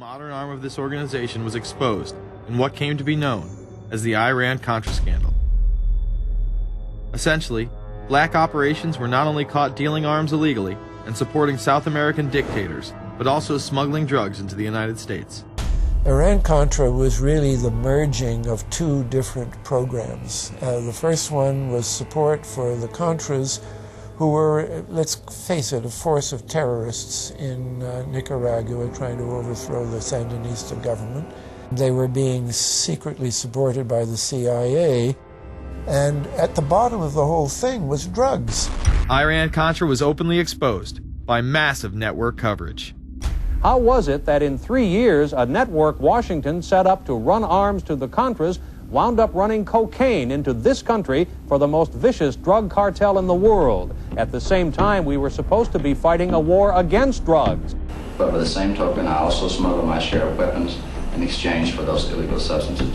modern arm of this organization was exposed in what came to be known as the Iran-Contra scandal. Essentially, black operations were not only caught dealing arms illegally and supporting South American dictators, but also smuggling drugs into the United States. Iran-Contra was really the merging of two different programs. The first one was support for the Contras, who were, let's face it, a force of terrorists in Nicaragua trying to overthrow the Sandinista government. They were being secretly supported by the CIA, and at the bottom of the whole thing was drugs. Iran-Contra was openly exposed by massive network coverage. How was it that in 3 years, a network Washington set up to run arms to the Contras wound up running cocaine into this country for the most vicious drug cartel in the world? At the same time, we were supposed to be fighting a war against drugs. But by the same token, I also smuggled my share of weapons in exchange for those illegal substances,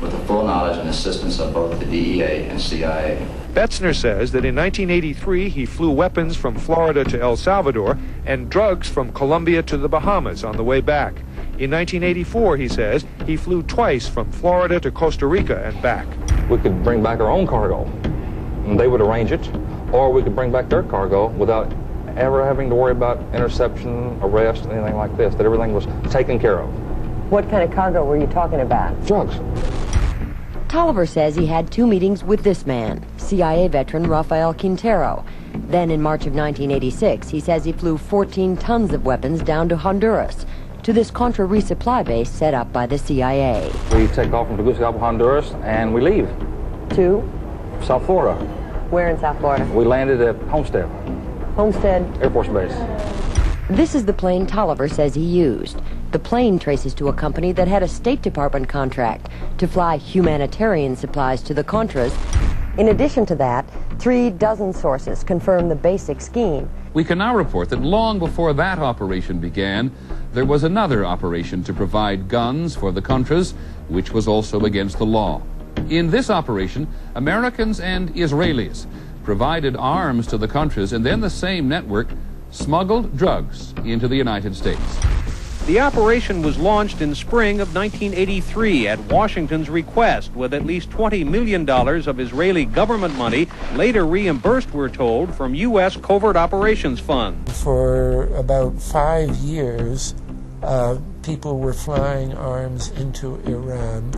with the full knowledge and assistance of both the DEA and CIA. Betzner says that in 1983 he flew weapons from Florida to El Salvador and drugs from Colombia to the Bahamas on the way back. In 1984, he says, he flew twice from Florida to Costa Rica and back. We could bring back our own cargo, and they would arrange it, or we could bring back their cargo without ever having to worry about interception, arrest, anything like this, that everything was taken care of. What kind of cargo were you talking about? Drugs. Tolliver says he had 2 meetings with this man, CIA veteran Rafael Quintero. Then in March of 1986, he says he flew 14 tons of weapons down to Honduras, to this Contra resupply base set up by the CIA. We take off from Tegucigalpa, Honduras, and we leave. To? South Florida. Where in South Florida? We landed at Homestead. Homestead? Air Force Base. This is the plane Tolliver says he used. The plane traces to a company that had a State Department contract to fly humanitarian supplies to the Contras. In addition to that, 3 dozen sources confirm the basic scheme. We can now report that long before that operation began, there was another operation to provide guns for the Contras, which was also against the law. In this operation, Americans and Israelis provided arms to the Contras, and then the same network smuggled drugs into the United States. The operation was launched in spring of 1983 at Washington's request, with at least $20 million of Israeli government money later reimbursed, we're told, from U.S. Covert Operations Fund. For about 5 years, people were flying arms into Iran,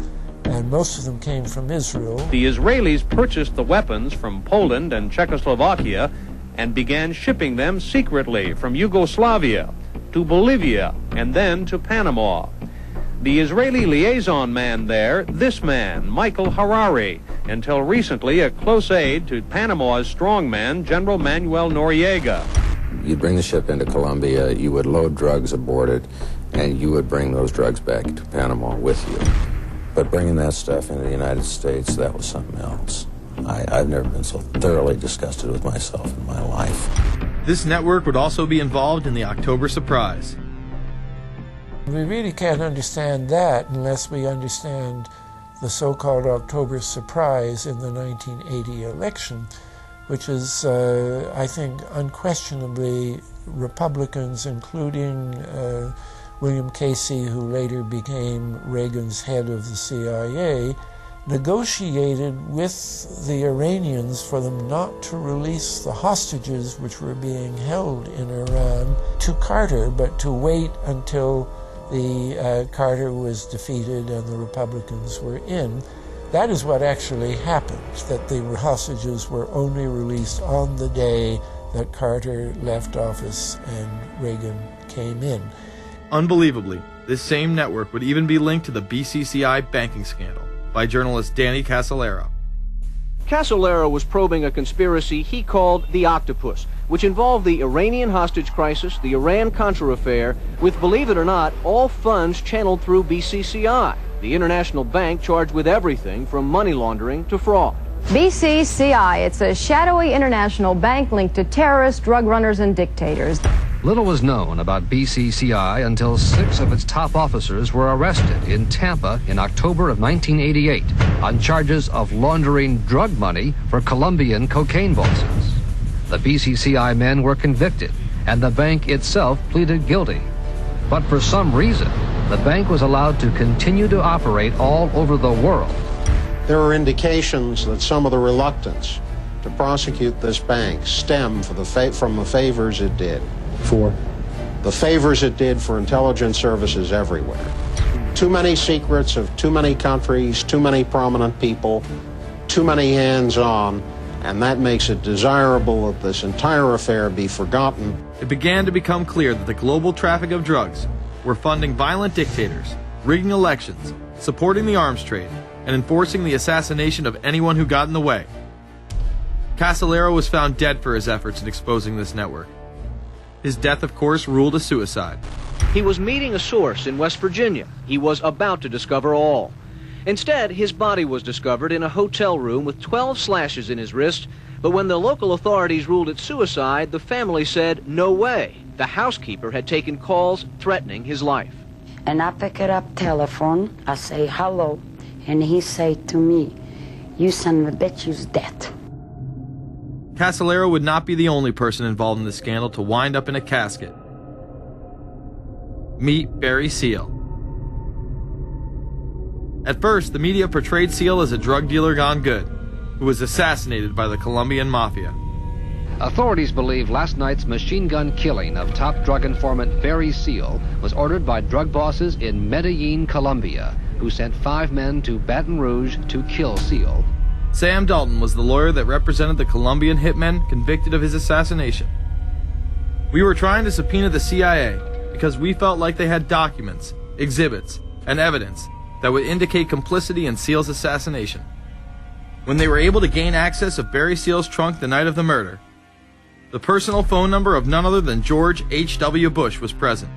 and most of them came from Israel. The Israelis purchased the weapons from Poland and Czechoslovakia and began shipping them secretly from Yugoslavia to Bolivia, and then to Panama. The Israeli liaison man there, this man, Michael Harari, until recently a close aide to Panama's strongman, General Manuel Noriega. You'd bring the ship into Colombia, you would load drugs aboard it, and you would bring those drugs back to Panama with you. But bringing that stuff into the United States, that was something else. I've never been so thoroughly disgusted with myself in my life. This network would also be involved in the October surprise. We really can't understand that unless we understand the so-called October surprise in the 1980 election, which is, I think, unquestionably Republicans, including William Casey, who later became Reagan's head of the CIA, negotiated with the Iranians for them not to release the hostages which were being held in Iran to Carter, but to wait until the Carter was defeated and the Republicans were in. That is what actually happened, that the hostages were only released on the day that Carter left office and Reagan came in. Unbelievably, this same network would even be linked to the BCCI banking scandal by journalist Danny Casolaro. Casolaro was probing a conspiracy he called the Octopus, which involved the Iranian hostage crisis, the Iran-Contra affair, with, believe it or not, all funds channeled through BCCI, the international bank charged with everything from money laundering to fraud. BCCI, it's a shadowy international bank linked to terrorists, drug runners, and dictators. Little was known about BCCI until 6 of its top officers were arrested in Tampa in October of 1988 on charges of laundering drug money for Colombian cocaine bosses. The BCCI men were convicted, and the bank itself pleaded guilty. But for some reason, the bank was allowed to continue to operate all over the world. There are indications that some of the reluctance to prosecute this bank stem from the favors it did. For? The favors it did for intelligence services everywhere. Too many secrets of too many countries, too many prominent people, too many hands-on, and that makes it desirable that this entire affair be forgotten. It began to become clear that the global traffic of drugs were funding violent dictators, rigging elections, supporting the arms trade, and enforcing the assassination of anyone who got in the way. Casolaro was found dead for his efforts in exposing this network. His death, of course, ruled a suicide. He was meeting a source in West Virginia. He was about to discover all. Instead, his body was discovered in a hotel room with 12 slashes in his wrist, but when the local authorities ruled it suicide, the family said, no way. The housekeeper had taken calls threatening his life. And I pick it up telephone, I say hello, and he say to me, you son of a bitch, you's dead. Casolaro would not be the only person involved in the scandal to wind up in a casket. Meet Barry Seal. At first, the media portrayed Seal as a drug dealer gone good, who was assassinated by the Colombian mafia. Authorities believe last night's machine gun killing of top drug informant Barry Seal was ordered by drug bosses in Medellin, Colombia, who sent 5 men to Baton Rouge to kill Seal. Sam Dalton was the lawyer that represented the Colombian hitmen convicted of his assassination. We were trying to subpoena the CIA because we felt like they had documents, exhibits, and evidence that would indicate complicity in Seal's assassination. When they were able to gain access of Barry Seal's trunk the night of the murder, the personal phone number of none other than George H.W. Bush was present.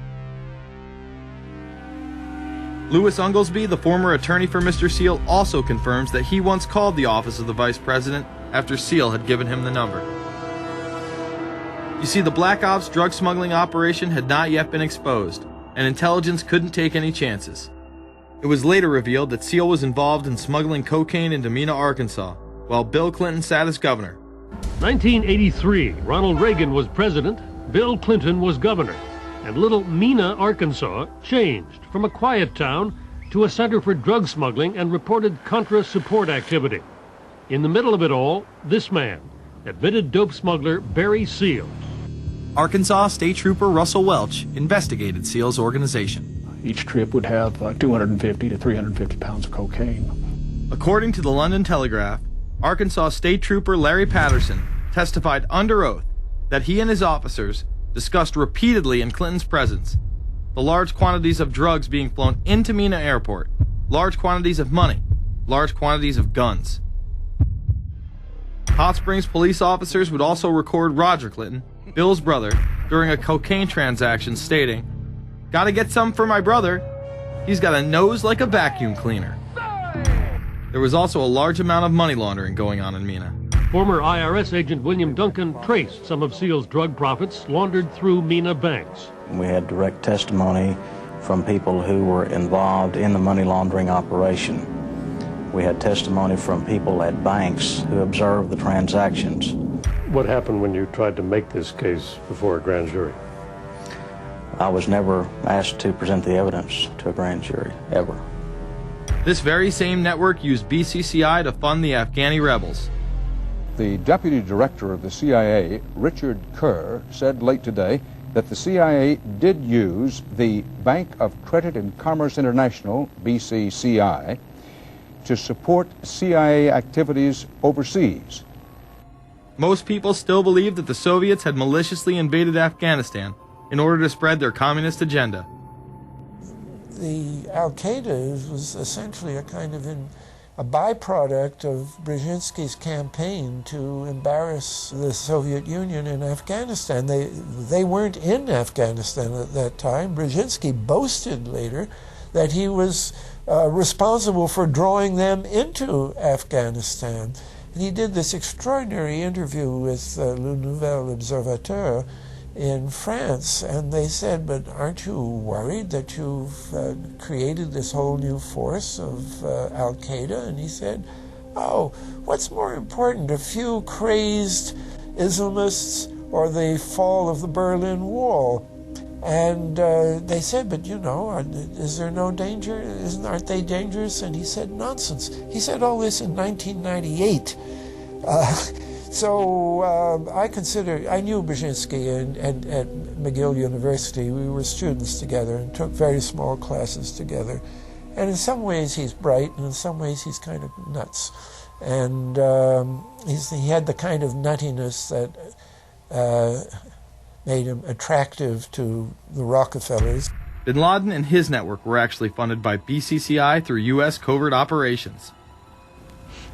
Louis Unglesby, the former attorney for Mr. Seal, also confirms that he once called the office of the vice president after Seal had given him the number. You see, the Black Ops drug smuggling operation had not yet been exposed, and intelligence couldn't take any chances. It was later revealed that Seal was involved in smuggling cocaine into Mena, Arkansas, while Bill Clinton sat as governor. 1983, Ronald Reagan was president, Bill Clinton was governor, and little Mena, Arkansas changed from a quiet town to a center for drug smuggling and reported Contra support activity. In the middle of it all, this man, admitted dope smuggler Barry Seal. Arkansas State Trooper Russell Welch investigated Seal's organization. Each trip would have 250 to 350 pounds of cocaine. According to the London Telegraph, Arkansas State Trooper Larry Patterson testified under oath that he and his officers discussed repeatedly in Clinton's presence the large quantities of drugs being flown into Mena Airport, large quantities of money, large quantities of guns. Hot Springs police officers would also record Roger Clinton, Bill's brother, during a cocaine transaction stating, "Gotta get some for my brother. He's got a nose like a vacuum cleaner." There was also a large amount of money laundering going on in Mena. Former IRS agent William Duncan traced some of Seal's drug profits laundered through Mena banks. We had direct testimony from people who were involved in the money laundering operation. We had testimony from people at banks who observed the transactions. What happened when you tried to make this case before a grand jury? I was never asked to present the evidence to a grand jury, ever. This very same network used BCCI to fund the Afghani rebels. The deputy director of the CIA, Richard Kerr, said late today that the CIA did use the Bank of Credit and Commerce International, BCCI, to support CIA activities overseas. Most people still believe that the Soviets had maliciously invaded Afghanistan in order to spread their communist agenda. The Al-Qaeda was essentially a kind of a byproduct of Brzezinski's campaign to embarrass the Soviet Union in Afghanistan. They weren't in Afghanistan at that time. Brzezinski boasted later that he was responsible for drawing them into Afghanistan. And he did this extraordinary interview with Le Nouvel Observateur in France, and they said, but aren't you worried that you've created this whole new force of Al-Qaeda? And he said, oh, what's more important, a few crazed Islamists or the fall of the Berlin Wall? And they said, but you know, is there no danger? Aren't they dangerous? And he said, nonsense. He said all this in 1998. So I knew Brzezinski and at McGill University. We were students together and took very small classes together. And in some ways he's bright, and in some ways he's kind of nuts. And he had the kind of nuttiness that made him attractive to the Rockefellers. Bin Laden and his network were actually funded by BCCI through U.S. covert operations.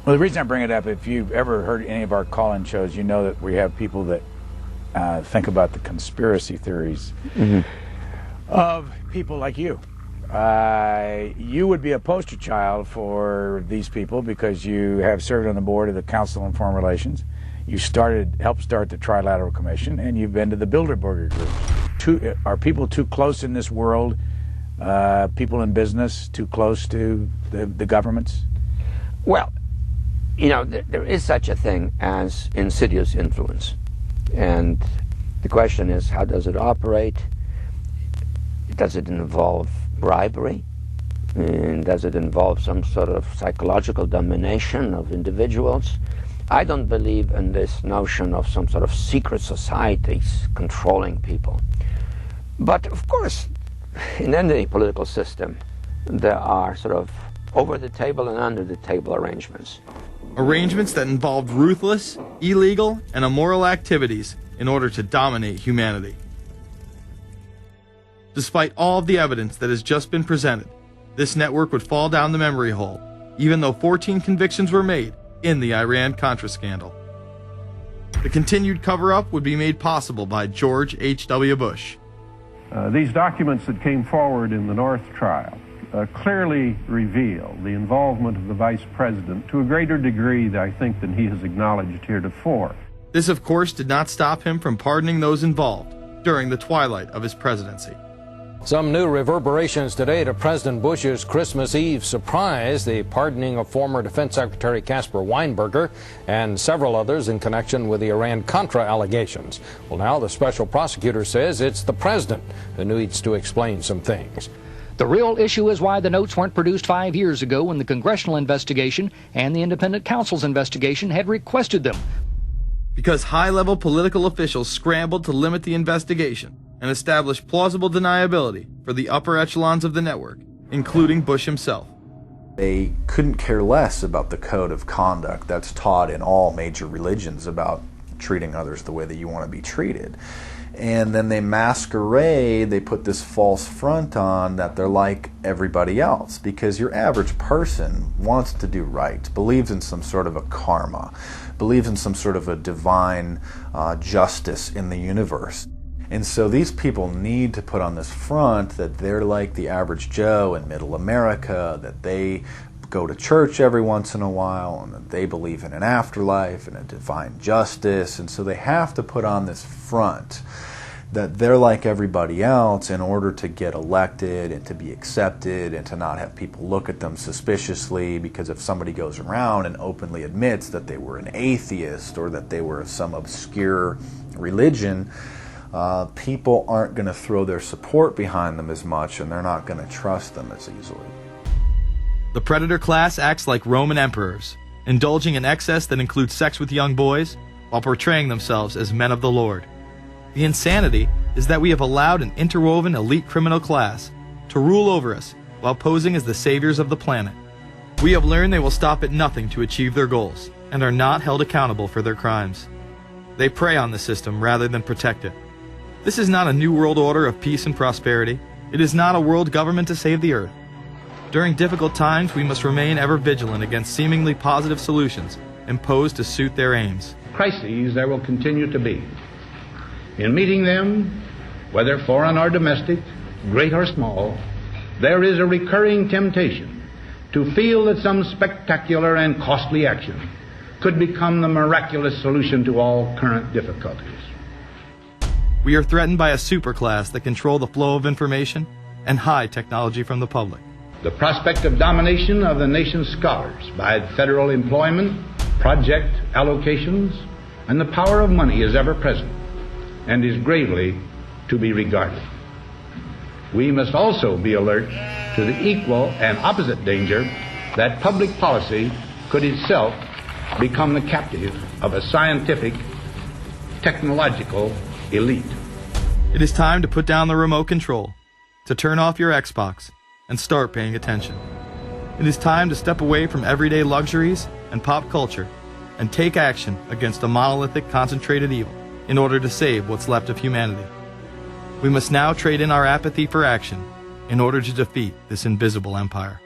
Well, the reason I bring it up, if you've ever heard any of our call-in shows, you know that we have people that think about the conspiracy theories of people like you. You would be a poster child for these people because you have served on the board of the Council on Foreign Relations. You helped start the Trilateral Commission, and you've been to the Bilderberger Group. Are people too close in this world, people in business, too close to the governments? Well, you know, there is such a thing as insidious influence. And the question is, how does it operate? Does it involve bribery? And does it involve some sort of psychological domination of individuals? I don't believe in this notion of some sort of secret societies controlling people. But of course, in any political system, there are sort of over-the-table and under-the-table arrangements. Arrangements that involved ruthless, illegal, and immoral activities in order to dominate humanity. Despite all of the evidence that has just been presented, this network would fall down the memory hole, even though 14 convictions were made in the Iran-Contra scandal. The continued cover-up would be made possible by George H.W. Bush. These documents that came forward in the North trial clearly reveal the involvement of the Vice President to a greater degree, I think, than he has acknowledged heretofore. This, of course, did not stop him from pardoning those involved during the twilight of his presidency. Some new reverberations today to President Bush's Christmas Eve surprise, the pardoning of former Defense Secretary Caspar Weinberger and several others in connection with the Iran-Contra allegations. Well, now the special prosecutor says it's the president who needs to explain some things. The real issue is why the notes weren't produced 5 years ago when the congressional investigation and the independent counsel's investigation had requested them. Because high-level political officials scrambled to limit the investigation and establish plausible deniability for the upper echelons of the network, including Bush himself. They couldn't care less about the code of conduct that's taught in all major religions about treating others the way that you want to be treated. And then they masquerade, they put this false front on that they're like everybody else, because your average person wants to do right, believes in some sort of a karma, believes in some sort of a divine justice in the universe. And so these people need to put on this front that they're like the average Joe in middle America, that they go to church every once in a while, and that they believe in an afterlife and a divine justice. And so they have to put on this front that they're like everybody else in order to get elected and to be accepted and to not have people look at them suspiciously, because if somebody goes around and openly admits that they were an atheist or that they were of some obscure religion, people aren't going to throw their support behind them as much, and they're not going to trust them as easily. The predator class acts like Roman emperors, indulging in excess that includes sex with young boys while portraying themselves as men of the Lord. The insanity is that we have allowed an interwoven elite criminal class to rule over us while posing as the saviors of the planet. We have learned they will stop at nothing to achieve their goals and are not held accountable for their crimes. They prey on the system rather than protect it. This is not a new world order of peace and prosperity. It is not a world government to save the earth. During difficult times, we must remain ever vigilant against seemingly positive solutions imposed to suit their aims. Crises there will continue to be. In meeting them, whether foreign or domestic, great or small, there is a recurring temptation to feel that some spectacular and costly action could become the miraculous solution to all current difficulties. We are threatened by a superclass that control the flow of information and hide technology from the public. The prospect of domination of the nation's scholars by federal employment, project allocations, and the power of money is ever present and is gravely to be regarded. we must also be alert to the equal and opposite danger that public policy could itself become the captive of a scientific, technological elite. It is time to put down the remote control, to turn off your Xbox, and start paying attention. It is time to step away from everyday luxuries and pop culture and take action against a monolithic, concentrated evil in order to save what's left of humanity. We must now trade in our apathy for action in order to defeat this invisible empire.